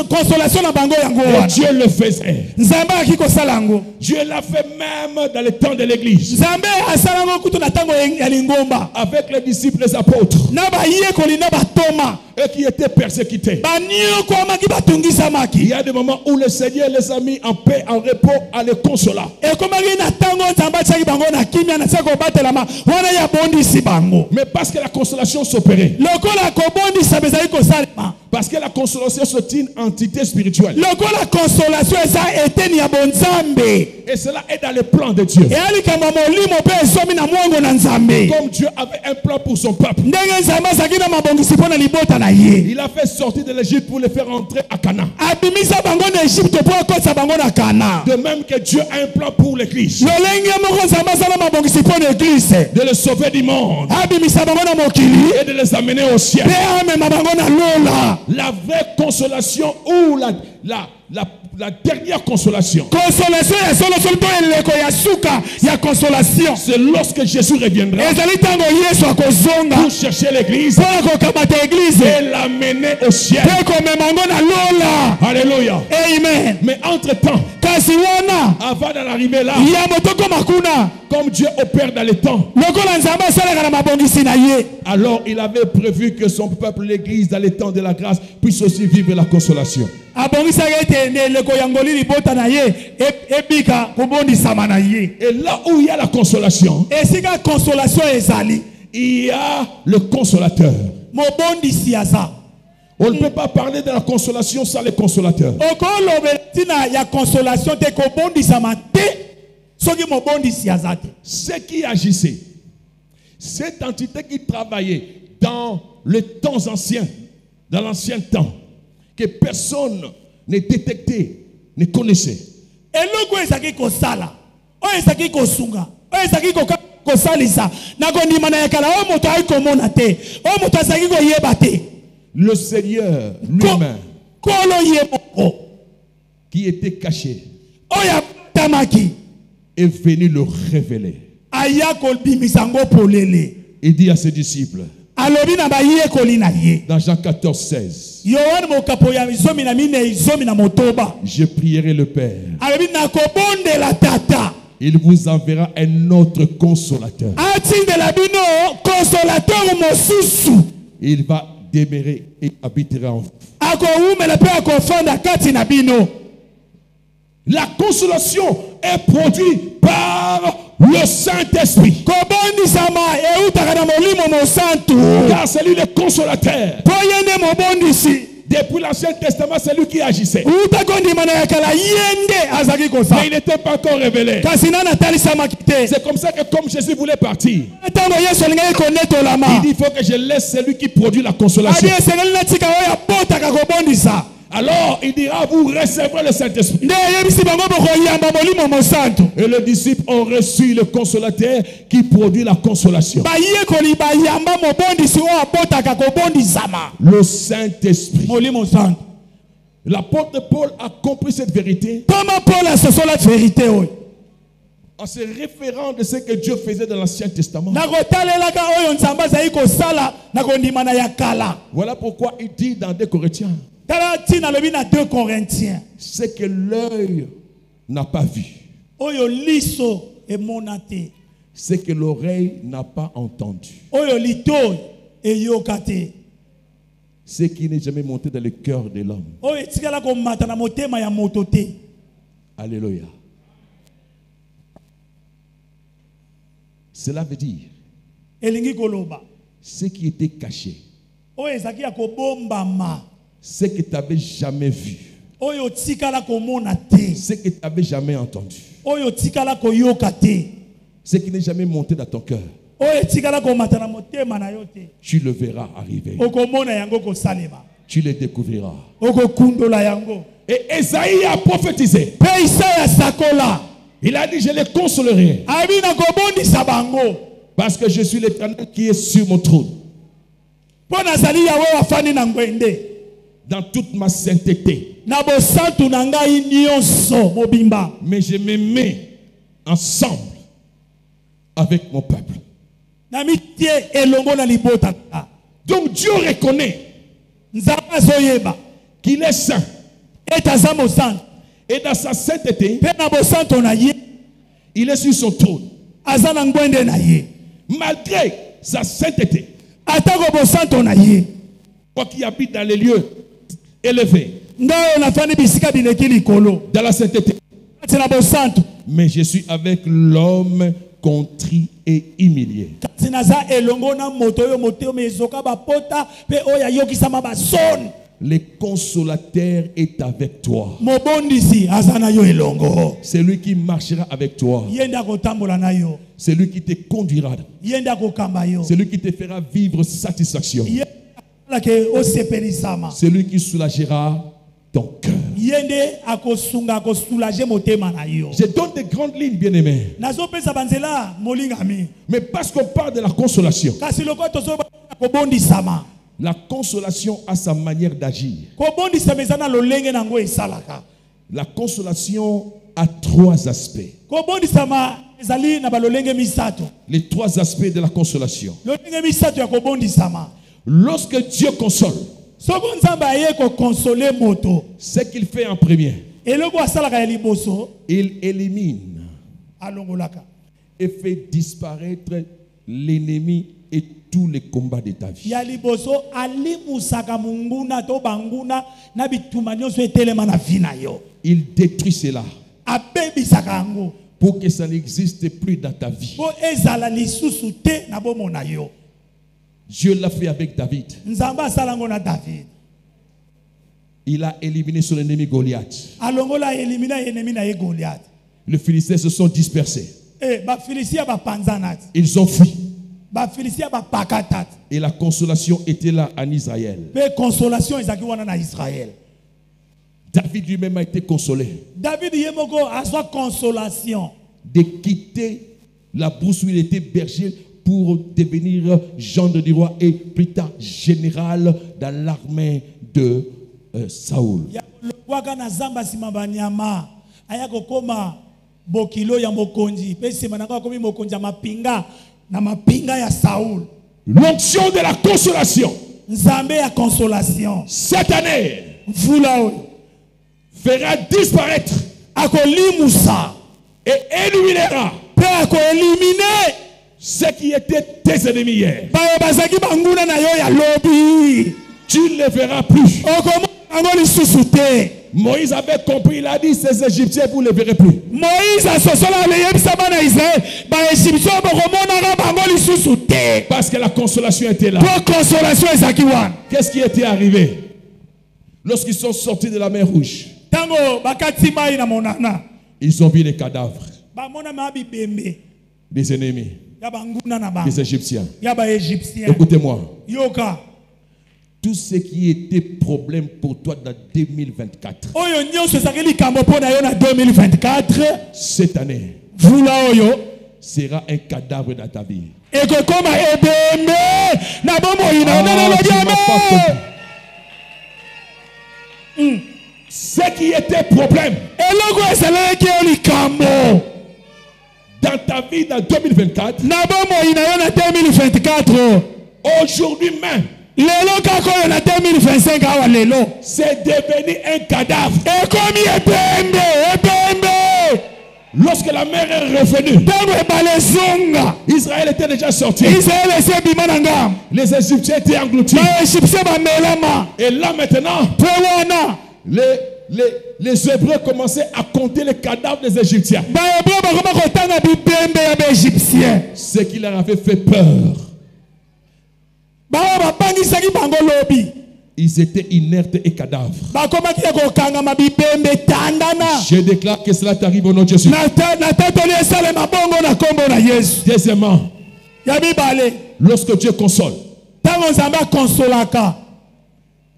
consolation na bango yango Et wana Dieu le faisait. nzambe aki kosala yango Dieu l'a fait même dans le temps de l'église. nzambe asala yango kutu na ntango ya lingomba Avec les disciples, les apôtres. na bayekoli na batoma Eux qui étaient persécutés. baniokwamaki Il batungisamaki y a des moments où le Seigneur les a mis en paix, en repos, en les consolant. ekomaki na ntango nzambe atiaki bango na kimia na tia kobatelama wana ya bondisi bango Mais parce que la consolation s'opérait. lokola kobondisa bezali kosalema Parce que la consolation c'est une entité spirituelle. lokola consolation eza eteni ya bonzambe Et cela est dans le plan de Dieu. eya likambo ya molimo mpe esomi na mwango na nzambe Comme Dieu avait un plan pour son peuple. ndenge nzambe azalaki na mabongisi mpo na libota na ye Il a fait sortir de l'Égypte pour les faire entrer à Canaan. abimisa bango na Egypte mpo akotisa bango na Kana. De même que Dieu a un plan pour l'Église. lolenge moko nzambe asala mabongisi mpo na eglise De les sauver du monde. abimisa bango na mokili Et de les amener au ciel. mpe amema bango na lola. La vraie consolation ou la dernière consolation. Consolation ya solo solo to eleko ya suka ya consolation. C'est lorsque Jésus reviendra Ezali tango Yesu akozonga pour chercher l'église mpo kokamata eglise et l'amener au ciel. mpe komema yango na lola. Alléluia. Amen. Mais entre-temps, kasi wana avant d'en arriver là, ya motoko makuna comme Dieu opère dans les temps, lokola nzambe asalaka na mabongisi na ye alors il avait prévu que son peuple, l'église, dans les temps de la grâce, puisse aussi vivre la consolation. abongisaka ete eleko ya ngoli libota na ye ebika kobondisama na ye. Et là où il y a la consolation, esika consolation ezali il y a le consolateur. mobondisi aza. On ne peut pas parler de la consolation sans le consolateur. okolobela ntina ya consolation te kobondisama te soki mobondisi aza te. Ce qui agissait, cette entité qui travaillait dans les temps anciens, dans l'ancien temps, que personne ne détectait, ne connaissait. eloko ezaki kosala oyo ezaki kosunga oyo ezaki kosalisa na kondima na ya kala oyo moto ayi komona te oyo moto azalaki koyeba te. Le Seigneur lui-même, kolo ye moko qui était caché, oyo abatamaki est venu le révéler. aya kobimisa yango polele. Il dit à ses disciples, alobi na bayekoli na ye dans Jean 14, 16, yohane mokapo ya zomi na mine zomi na motoba je prierai le Père, alobi nakobondela tata il vous enverra un autre consolateur. atindela bino consolateur mosusu Il va demeurer et habitera en vous. akowumela mpe akofanda kati na bino. La consolation est produite par par le Saint-Esprit. Car c'est lui le consolateur. Depuis l'Ancien Testament, c'est lui qui agissait. Mais il n'était pas encore révélé. C'est comme ça que comme Jésus voulait partir, il dit il faut que je laisse celui qui produit la consolation. Alors il dira vous recevrez le Saint-Esprit. Et les disciples ont reçu le consolateur qui produit la consolation. Le Saint-Esprit. L'apôtre Paul a compris cette vérité en se référant de ce que Dieu faisait dans l'Ancien Testament. Voilà pourquoi il dit dans 2 Corinthiens ce que l'œil n'a pas vu, ce que l'oreille n'a pas entendu, ce qui n'est jamais monté dans le cœur de l'homme. Alléluia. Cela veut dire ce qui était caché, ce que tu n'avais jamais vu, ce que tu n'avais jamais entendu, ce qui n'est jamais monté dans ton cœur, tu le verras arriver. Tu le découvriras. Et Esaïe a prophétisé. Il a dit je les consolerai parce que je suis l'Éternel qui est sur mon trône. Dans toute ma sainteté. Mais je me mets ensemble avec mon peuple. Donc Dieu reconnaît qu'il est saint. Et dans sa sainteté, il est sur son trône. Malgré sa sainteté, quoi qu'il habite dans les lieux élevés, dans la sainteté, mais je suis avec l'homme contrit et humilié. Le consolateur est avec toi. C'est lui qui marchera avec toi. C'est lui qui te conduira. C'est lui qui te fera vivre satisfaction. C'est lui qui soulagera ton cœur. Je donne des grandes lignes, bien-aimés. Mais parce qu'on parle de la consolation, la consolation a sa manière d'agir. La consolation a 3 aspects. Les 3 aspects de la consolation. Lorsque Dieu console, ce qu'il fait en premier, il élimine et fait disparaître l'ennemi et tous les combats de ta vie. Il détruit cela pour que ça n'existe plus dans ta vie. Dieu l'a fait avec David. Il a éliminé son ennemi Goliath. Les Philistins se sont dispersés. Ils ont fui. Et la consolation était là en Israël. David lui-même a été consolé de quitter la brousse où il était berger pour devenir gendre du roi et plus tard général dans l'armée de Saoul. L'onction de la consolation cette année fera disparaître et éliminera ce qui était tes ennemis hier. Tu ne les verras plus. Moïse avait compris, il a dit ces Égyptiens, vous ne les verrez plus. Moïse a sosola le yebisa bana Israël ba Égyptien bakomona bango lisusu te. Parce que la consolation était là. Pour consolation ezaki wana. Qu'est-ce qui était arrivé lorsqu'ils sont sortis de la mer Rouge? Tango bakati mai na monana. Ils ont vu les cadavres Ba mona mabi bembe. des ennemis, Ya banguna na ba. des Égyptiens. Ya ba Égyptien. Écoutez-moi. Yoka. Tout ce qui était problème pour toi dans 2024, Oyo nyonso ezakeli kambo pona yo na 2024. cette année, Vula oyo sera un cadavre dans ta vie. ekokoma ebembe na bomoi na Ah, onana tu m'as pas lobiame. compris. Ce qui était problème Eloko esalaki yo likambo dans ta vie dans 2024, na bomoi na yo na 2024. aujourd'hui même, Lelo kako yo na 2025 awa lelo. c'est devenu un cadavre. Ekomi ebembe, ebembe. Lorsque la mer est revenue, Tango ebale zonga. Israël était déjà sorti. Israël ese bima na ngam. Les Égyptiens étaient engloutis. Ba Égyptien bamelama. Et là maintenant, Pe wana. les Hébreux commençaient à compter les cadavres des Égyptiens. Ba Hébreu bakoma kotanga bibembe ya ba Égyptien. Ce qui leur avait fait peur. Ba bapangisaki bango lobi. Ils étaient inertes et cadavres. Bakomaki ya kokangama bibembe tandana. Je déclare que cela t'arrive au nom de Jésus. Na tatoli esalema bongo na kombo na Yesu. Deuxièmement, Ya mibale. lorsque Dieu console, Tango nzambe akonsolaka.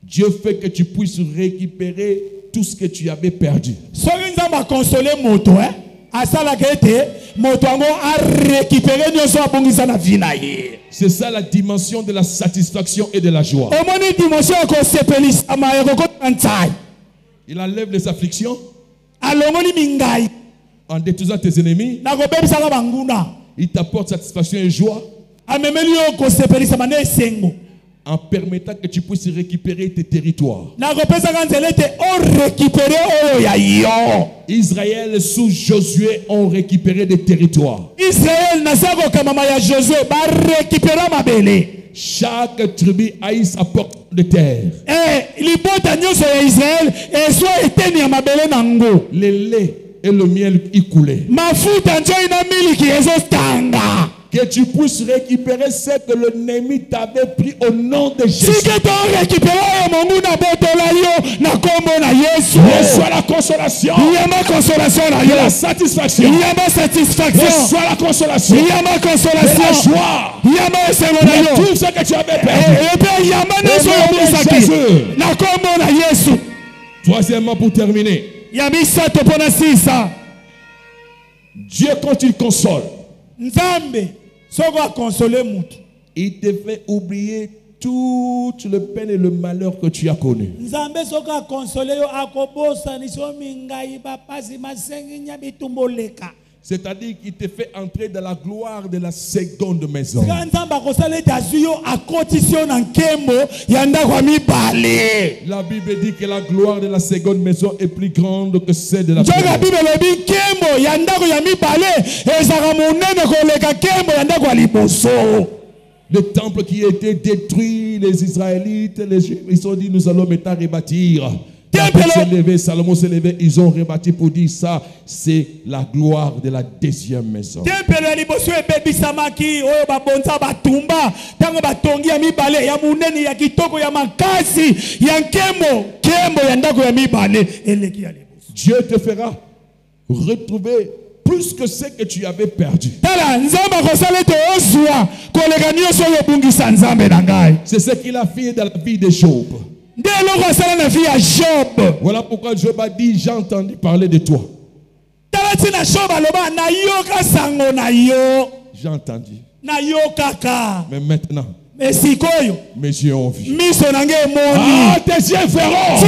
Dieu fait que tu puisses récupérer tout ce que tu avais perdu. Soki nzambe akonsole moto, asalaka ete moto yango arécupere nyonso abongisa na vie na ye. C'est ça la dimension de la satisfaction et de la joie. Omoni dimension ya kosepelisama ya kokota nzai. Il enlève les afflictions Alongoli mingai en détruisant tes ennemis. na kobebisaka banguna. Il t'apporte satisfaction et joie Amemeli yo kosepelisama na esengo. en permettant que tu puisses récupérer tes territoires. Na kopesaka nzela ete orécupere oyo ya yo. Israël sous Josué ont récupéré des territoires. Israël na sa kokamama ya Josué barécupera mabele. Chaque tribu a eu sa porte de terre. Libota nyonso ya Israël eswa eteni ya mabele nango. Le lait et le miel y coulaient. Mafuta njo ina miliki ezotanga. Que tu puisses récupérer ce que l'ennemi t'avait pris au nom de Jésus. Si que tu récupères mon na botola yo na kombo na Yesu. Reçois la consolation. Yama consolation na yo. La satisfaction. Yama satisfaction. Reçois la consolation. Yama consolation. La joie. Yama esengo na yo. Tout ce que tu avais perdu. Et puis yama neso yo Jésus. na kombo na Yesu. Troisièmement, pour terminer, Yami sato pona sisa. Dieu quand il console, Nzambe soko a consoler mutu. il te fait oublier toute le peine et le malheur que tu as connu. Nzambe soko a consoler yo akobosa ni so mingai ba pasi masengi nya bitumboleka. C'est-à-dire qu'il te fait entrer dans la gloire de la seconde maison. La Bible dit que la gloire de la seconde maison est plus grande que celle de la première. Le temple qui a été détruit, les Israélites, ils ont dit nous allons maintenant rebâtir. Salomon s'est levé, ils ont rebâti pour dire ça, c'est la gloire de la deuxième maison. Dieu te fera retrouver plus que ce que tu avais perdu. C'est ce qu'il a fait dans la vie de Job. Voilà pourquoi Job a dit, j'ai entendu parler de toi. J'ai entendu. Mais maintenant, mes yeux ont vu. Ah, tes yeux verront.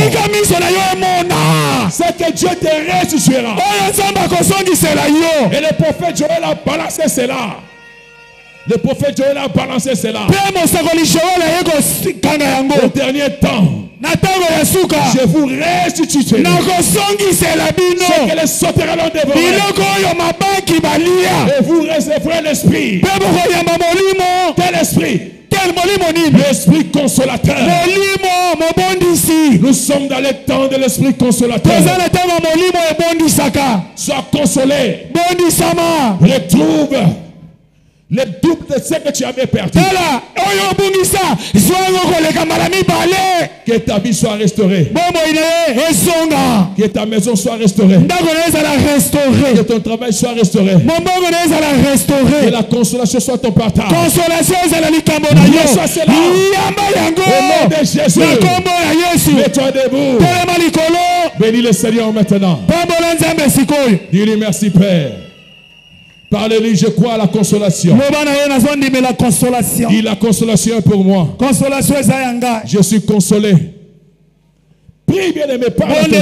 C'est que Dieu te ressuscitera. Et le prophète Joël a balancé cela. Le prophète Joël a balancé cela. Au dernier temps, je vous restituerai ce que les sauterelles ont dévoré. Et vous recevrez l'esprit. Quel esprit? L'esprit consolateur. Nous sommes dans le temps de l'esprit consolateur. Sois consolé. Retrouve le double de ce que tu avais perdu. Que ta vie soit restaurée. Que ta maison soit restaurée. Que ton travail soit restauré. Que la consolation soit ton partage. Reçois cela. Au nom de Jésus. Mets-toi debout. Bénis le Seigneur maintenant. Dis-lui merci Père. Parlez-lui, je crois à la consolation. Dis la consolation est pour moi. Je suis consolé. Prie bien aimé, parle à ton Dieu.